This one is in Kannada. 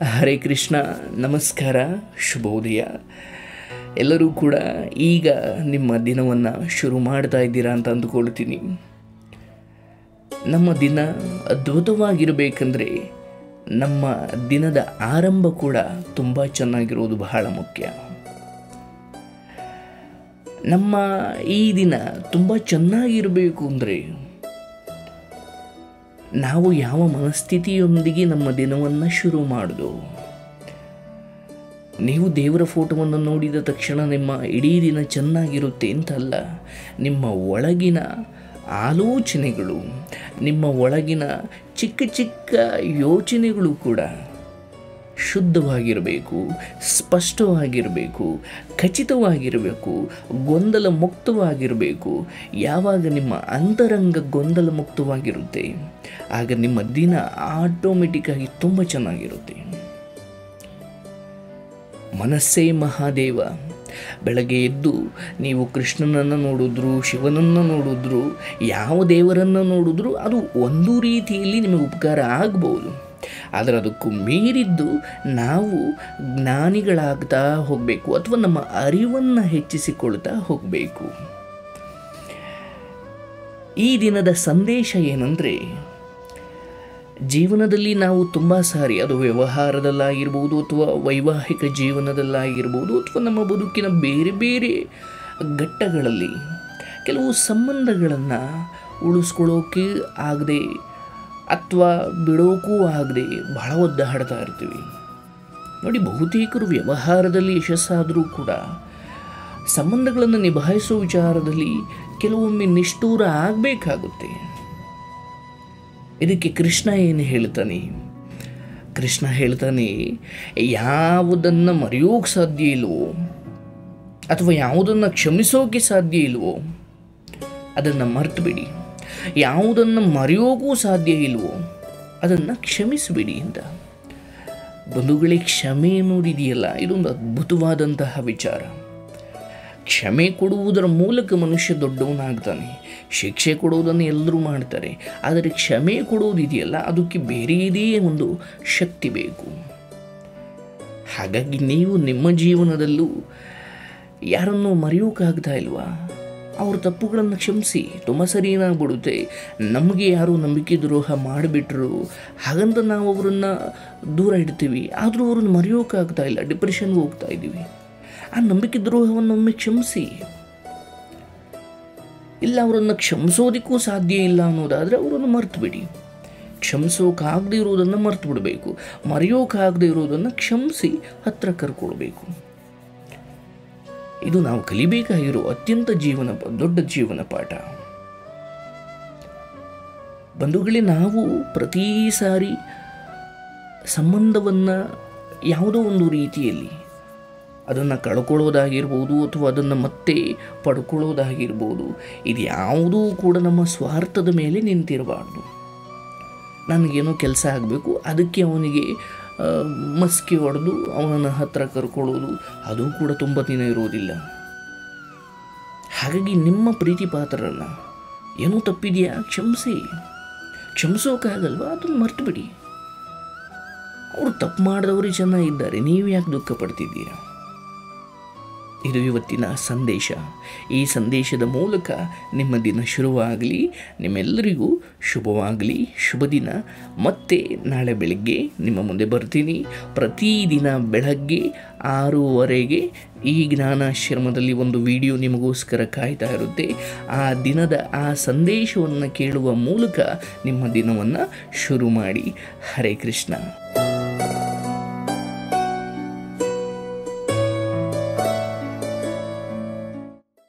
ಹರೇ ಕೃಷ್ಣ, ನಮಸ್ಕಾರ, ಶುಭೋದಯ. ಎಲ್ಲರೂ ಕೂಡ ಈಗ ನಿಮ್ಮ ದಿನವನ್ನು ಶುರು ಮಾಡ್ತಾ ಇದ್ದೀರಾ ಅಂತ ಅಂದುಕೊಳ್ತೀನಿ. ನಮ್ಮ ದಿನ ಅದ್ಭುತವಾಗಿರಬೇಕಂದ್ರೆ ನಮ್ಮ ದಿನದ ಆರಂಭ ಕೂಡ ತುಂಬ ಚೆನ್ನಾಗಿರೋದು ಬಹಳ ಮುಖ್ಯ. ನಮ್ಮ ಈ ದಿನ ತುಂಬ ಚೆನ್ನಾಗಿರಬೇಕು ಅಂದರೆ ನಾವು ಯಾವ ಮನಸ್ಥಿತಿಯೊಂದಿಗೆ ನಮ್ಮ ದಿನವನ್ನು ಶುರು ಮಾಡೋದು. ನೀವು ದೇವರ ಫೋಟೋವನ್ನು ನೋಡಿದ ತಕ್ಷಣ ನಿಮ್ಮ ಇಡೀ ದಿನ ಚೆನ್ನಾಗಿರುತ್ತೆ ಅಂತಲ್ಲ. ನಿಮ್ಮ ಒಳಗಿನ ಆಲೋಚನೆಗಳು, ನಿಮ್ಮ ಒಳಗಿನ ಚಿಕ್ಕ ಚಿಕ್ಕ ಯೋಚನೆಗಳು ಕೂಡ ಶುದ್ಧವಾಗಿರಬೇಕು, ಸ್ಪಷ್ಟವಾಗಿರಬೇಕು, ಖಚಿತವಾಗಿರಬೇಕು, ಗೊಂದಲ ಮುಕ್ತವಾಗಿರಬೇಕು. ಯಾವಾಗ ನಿಮ್ಮ ಅಂತರಂಗ ಗೊಂದಲ ಮುಕ್ತವಾಗಿರುತ್ತೆ ಆಗ ನಿಮ್ಮ ದಿನ ಆಟೋಮೆಟಿಕ್ಕಾಗಿ ತುಂಬ ಚೆನ್ನಾಗಿರುತ್ತೆ. ಮನಸ್ಸೇ ಮಹಾದೇವ. ಬೆಳಗ್ಗೆ ಎದ್ದು ನೀವು ಕೃಷ್ಣನನ್ನು ನೋಡಿದ್ರು, ಶಿವನನ್ನು ನೋಡಿದ್ರು, ಯಾವ ದೇವರನ್ನು ನೋಡಿದ್ರು ಅದು ಒಂದು ರೀತಿಯಲ್ಲಿ ನಿಮಗೆ ಉಪಕಾರ ಆಗ್ಬೋದು. ಆದರೆ ಅದಕ್ಕೂ ಮೀರಿದ್ದು ನಾವು ಜ್ಞಾನಿಗಳಾಗ್ತಾ ಹೋಗಬೇಕು ಅಥವಾ ನಮ್ಮ ಅರಿವನ್ನು ಹೆಚ್ಚಿಸಿಕೊಳ್ತಾ ಹೋಗಬೇಕು. ಈ ದಿನದ ಸಂದೇಶ ಏನಂದರೆ, ಜೀವನದಲ್ಲಿ ನಾವು ತುಂಬ ಸಾರಿ, ಅದು ವ್ಯವಹಾರದಲ್ಲಾಗಿರ್ಬೋದು ಅಥವಾ ವೈವಾಹಿಕ ಜೀವನದಲ್ಲಾಗಿರ್ಬೋದು ಅಥವಾ ನಮ್ಮ ಬದುಕಿನ ಬೇರೆ ಬೇರೆ ಘಟ್ಟಗಳಲ್ಲಿ ಕೆಲವು ಸಂಬಂಧಗಳನ್ನು ಉಳಿಸ್ಕೊಳ್ಳೋಕೆ ಆಗದೆ ಅಥವಾ ಬಿಡೋಕ್ಕೂ ಆಗದೆ ಬಹಳ ಒದ್ದಾಡ್ತಾ ಇರ್ತೀವಿ. ನೋಡಿ, ಬಹುತೇಕರು ವ್ಯವಹಾರದಲ್ಲಿ ಯಶಸ್ಸಾದರೂ ಕೂಡ ಸಂಬಂಧಗಳನ್ನು ನಿಭಾಯಿಸೋ ವಿಚಾರದಲ್ಲಿ ಕೆಲವೊಮ್ಮೆ ನಿಷ್ಠೂರ ಆಗಬೇಕಾಗುತ್ತೆ. ಇದಕ್ಕೆ ಕೃಷ್ಣ ಏನು ಹೇಳ್ತಾನೆ? ಕೃಷ್ಣ ಹೇಳ್ತಾನೆ, ಯಾವುದನ್ನು ಮರೆಯೋಕೆ ಸಾಧ್ಯ ಇಲ್ವೋ ಅಥವಾ ಯಾವುದನ್ನು ಕ್ಷಮಿಸೋಕೆ ಸಾಧ್ಯ ಇಲ್ವೋ ಅದನ್ನು ಮರ್ತು ಬಿಡಿ. ಯಾವುದನ್ನು ಮರೆಯೋಕ್ಕೂ ಸಾಧ್ಯ ಇಲ್ವೋ ಅದನ್ನು ಕ್ಷಮಿಸಿಬಿಡಿ ಅಂತ. ಬಂಧುಗಳೇ, ಕ್ಷಮೆ ಅನ್ನೋದಿದೆಯಲ್ಲ, ಇದೊಂದು ಅದ್ಭುತವಾದಂತಹ ವಿಚಾರ. ಕ್ಷಮೆ ಕೊಡುವುದರ ಮೂಲಕ ಮನುಷ್ಯ ದೊಡ್ಡವನಾಗ್ತಾನೆ. ಶಿಕ್ಷೆ ಕೊಡುವುದನ್ನು ಎಲ್ಲರೂ ಮಾಡ್ತಾರೆ, ಆದರೆ ಕ್ಷಮೆ ಕೊಡುವುದಿದೆಯಲ್ಲ ಅದಕ್ಕೆ ಬೇರೆಯದೇ ಒಂದು ಶಕ್ತಿ ಬೇಕು. ಹಾಗಾಗಿ ನೀವು ನಿಮ್ಮ ಜೀವನದಲ್ಲೂ ಯಾರನ್ನು ಮರೆಯೋಕ್ಕಾಗ್ತಾ ಇಲ್ವಾ? ಅವ್ರ ತಪ್ಪುಗಳನ್ನು ಕ್ಷಮಿಸಿ. ತುಂಬ ಸರಿ ಏನಾಗ್ಬಿಡುತ್ತೆ, ನಮಗೆ ಯಾರು ನಂಬಿಕೆ ದ್ರೋಹ ಮಾಡಿಬಿಟ್ರು ಹಾಗಂತ ನಾವು ಅವರನ್ನು ದೂರ ಇಡ್ತೀವಿ, ಆದರೂ ಅವ್ರನ್ನ ಮರೆಯೋಕ್ಕಾಗ್ತಾ ಇಲ್ಲ, ಡಿಪ್ರೆಷನ್ಗೆ ಹೋಗ್ತಾ ಇದ್ದೀವಿ. ಆ ನಂಬಿಕೆ ದ್ರೋಹವನ್ನು ಒಮ್ಮೆ ಕ್ಷಮಿಸಿ. ಇಲ್ಲ, ಅವರನ್ನು ಕ್ಷಮಿಸೋದಕ್ಕೂ ಸಾಧ್ಯ ಇಲ್ಲ ಅನ್ನೋದಾದರೆ ಅವರನ್ನು ಮರ್ತು ಬಿಡಿ. ಕ್ಷಮಿಸೋಕ್ಕಾಗದೇ ಇರೋದನ್ನು ಮರ್ತು ಬಿಡಬೇಕು, ಮರೆಯೋಕ್ಕಾಗದೇ ಇರೋದನ್ನು ಕ್ಷಮಿಸಿ ಹತ್ತಿರ ಕರ್ಕೊಳ್ಬೇಕು. ಇದು ನಾವು ಕಲಿಬೇಕಾಗಿರೋ ಅತ್ಯಂತ ದೊಡ್ಡ ಜೀವನ ಪಾಠ. ಬಂಧುಗಳೇ, ನಾವು ಪ್ರತಿ ಸಾರಿ ಸಂಬಂಧವನ್ನು ಯಾವುದೋ ಒಂದು ರೀತಿಯಲ್ಲಿ ಅದನ್ನು ಕಳ್ಕೊಳ್ಳೋದಾಗಿರ್ಬೋದು ಅಥವಾ ಅದನ್ನು ಮತ್ತೆ ಪಡ್ಕೊಳ್ಳೋದಾಗಿರ್ಬೋದು, ಇದು ಯಾವುದೂ ಕೂಡ ನಮ್ಮ ಸ್ವಾರ್ಥದ ಮೇಲೆ ನಿಂತಿರಬಾರ್ದು. ನನಗೇನೋ ಕೆಲಸ ಆಗಬೇಕು, ಅದಕ್ಕೆ ಅವನಿಗೆ ಮಸ್ಕಿ ಹೊಡೆದು ಅವನನ್ನು ಹತ್ತಿರ ಕರ್ಕೊಳ್ಳೋದು, ಅದು ಕೂಡ ತುಂಬ ದಿನ ಇರೋದಿಲ್ಲ. ಹಾಗಾಗಿ ನಿಮ್ಮ ಪ್ರೀತಿ ಪಾತ್ರರನ್ನು ಏನೋ ತಪ್ಪಿದೆಯಾ ಕ್ಷಮಿಸಿ. ಕ್ಷಮಿಸೋಕ್ಕಾಗಲ್ವಾ ಅದನ್ನು ಮರ್ತು ಬಿಡಿ. ಅವರು ತಪ್ಪು ಮಾಡಿದವರು ಚೆನ್ನಾಗಿದ್ದಾರೆ, ನೀವು ಯಾಕೆ ದುಃಖ ಪಡ್ತಿದ್ದೀರಾ? ಇದು ಇವತ್ತಿನ ಸಂದೇಶ. ಈ ಸಂದೇಶದ ಮೂಲಕ ನಿಮ್ಮ ದಿನ ಶುರುವಾಗಲಿ. ನಿಮ್ಮೆಲ್ಲರಿಗೂ ಶುಭವಾಗಲಿ. ಶುಭ ದಿನ. ಮತ್ತೆ ನಾಳೆ ಬೆಳಗ್ಗೆ ನಿಮ್ಮ ಮುಂದೆ ಬರ್ತೀನಿ. ಪ್ರತಿದಿನ ಬೆಳಗ್ಗೆ 6:30 ಈ ಜ್ಞಾನಾಶ್ರಮದಲ್ಲಿ ಒಂದು ವಿಡಿಯೋ ನಿಮಗೋಸ್ಕರ ಕಾಯ್ತಾ ಇರುತ್ತೆ. ಆ ದಿನದ ಆ ಸಂದೇಶವನ್ನು ಕೇಳುವ ಮೂಲಕ ನಿಮ್ಮ ದಿನವನ್ನು ಶುರು ಮಾಡಿ. ಹರೇ ಕೃಷ್ಣ.